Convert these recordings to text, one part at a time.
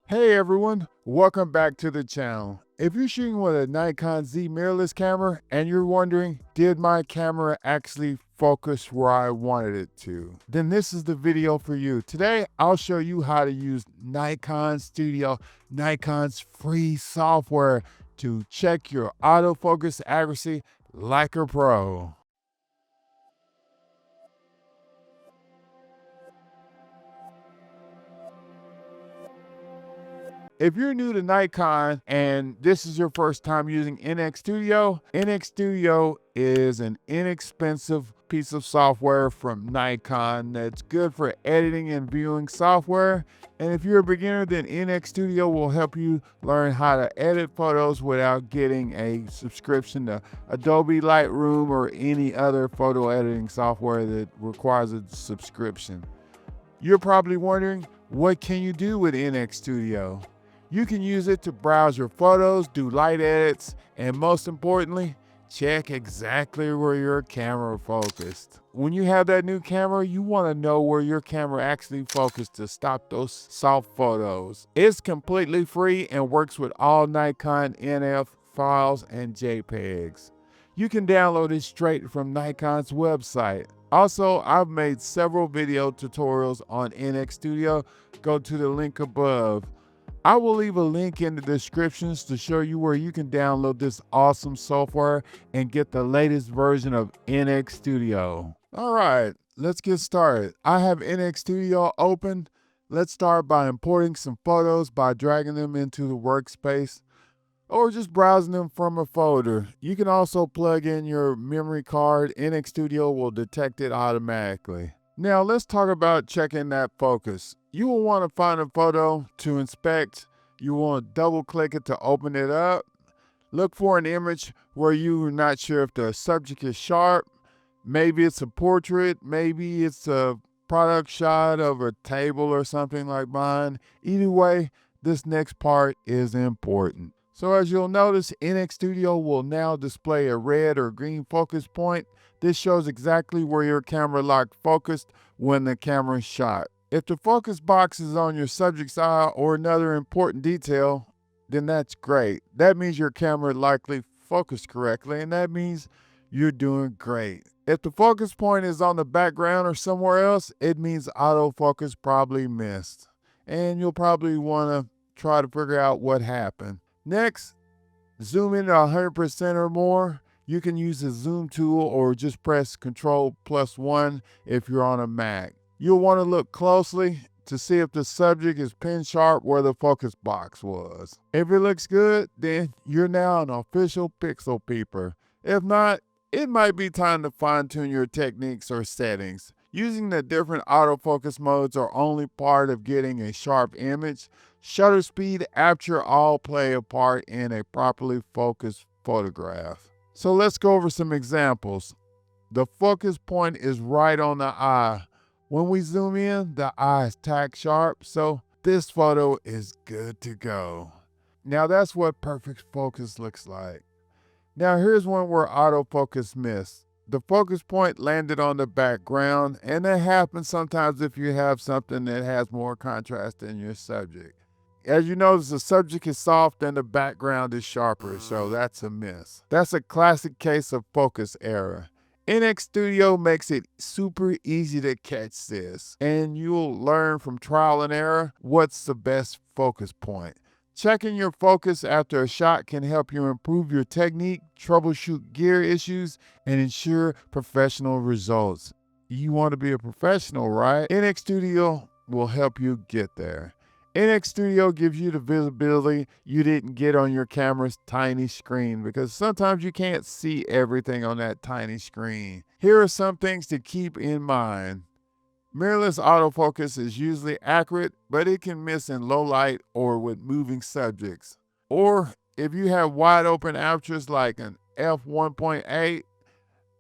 Hey everyone, welcome back to the channel. If you're shooting with a Nikon Z mirrorless camera and you're wondering, did my camera actually focus where I wanted it to? Then this is the video for you. Today, I'll show you how to use Nikon Studio, Nikon's free software to check your autofocus accuracy like a pro. If you're new to Nikon and this is your first time using NX Studio, NX Studio is an inexpensive piece of software from Nikon that's good for editing and viewing software. And if you're a beginner, then NX Studio will help you learn how to edit photos without getting a subscription to Adobe Lightroom or any other photo editing software that requires a subscription. You're probably wondering, what can you do with NX Studio? You can use it to browse your photos, do light edits, and most importantly, check exactly where your camera focused. When you have that new camera, you want to know where your camera actually focused to stop those soft photos. It's completely free and works with all Nikon NF files and JPEGs. You can download it straight from Nikon's website. Also, I've made several video tutorials on NX Studio. Go to the link above. I will leave a link in the descriptions to show you where you can download this awesome software and get the latest version of NX Studio. All right, let's get started. I have NX Studio open. Let's start by importing some photos by dragging them into the workspace or just browsing them from a folder. You can also plug in your memory card. NX Studio will detect it automatically. Now let's talk about checking that focus. You will want to find a photo to inspect. You want to double click it to open it up. Look for an image where you're not sure if the subject is sharp. Maybe it's a portrait, maybe it's a product shot of a table or something like mine. Either way, this next part is important. So as you'll notice, NX Studio will now display a red or green focus point. This shows exactly where your camera locked focused when the camera is shot. If the focus box is on your subject's eye or another important detail, then that's great. That means your camera likely focused correctly, and that means you're doing great. If the focus point is on the background or somewhere else, it means autofocus probably missed. And you'll probably want to try to figure out what happened. Next, zoom in to 100% or more. You can use the zoom tool or just press Ctrl+1 if you're on a Mac. You'll want to look closely to see if the subject is pin sharp where the focus box was. If it looks good, then you're now an official pixel peeper. If not, it might be time to fine-tune your techniques or settings. Using the different autofocus modes are only part of getting a sharp image. Shutter speed, aperture all play a part in a properly focused photograph. So let's go over some examples. The focus point is right on the eye. When we zoom in, the eye is tack sharp, so this photo is good to go. Now that's what perfect focus looks like. Now here's one where autofocus missed. The focus point landed on the background, and that happens sometimes if you have something that has more contrast than your subject. As you notice, the subject is soft and the background is sharper, so that's a miss. That's a classic case of focus error. NX Studio makes it super easy to catch this, and you'll learn from trial and error what's the best focus point. Checking your focus after a shot can help you improve your technique, troubleshoot gear issues, and ensure professional results. You want to be a professional, right? NX Studio will help you get there. NX Studio gives you the visibility you didn't get on your camera's tiny screen because sometimes you can't see everything on that tiny screen. Here are some things to keep in mind. Mirrorless autofocus is usually accurate, but it can miss in low light or with moving subjects. Or if you have wide open apertures like an f1.8,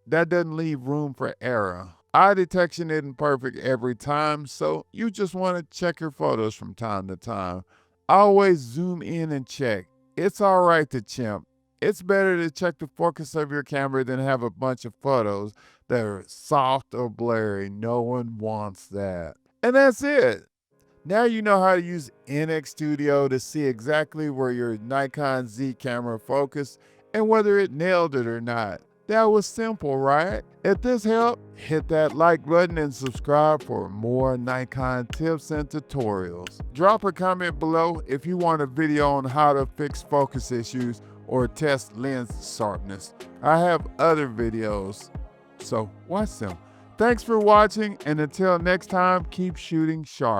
that doesn't leave room for error. Eye detection isn't perfect every time, so you just want to check your photos from time to time. Always zoom in and check. It's all right to chimp. It's better to check the focus of your camera than have a bunch of photos that are soft or blurry. No one wants that. And that's it. Now you know how to use NX Studio to see exactly where your Nikon Z camera focused and whether it nailed it or not. That was simple, right? If this helped, hit that like button and subscribe for more Nikon tips and tutorials. Drop a comment below if you want a video on how to fix focus issues or test lens sharpness. I have other videos, so watch them. Thanks for watching, and until next time, keep shooting sharp.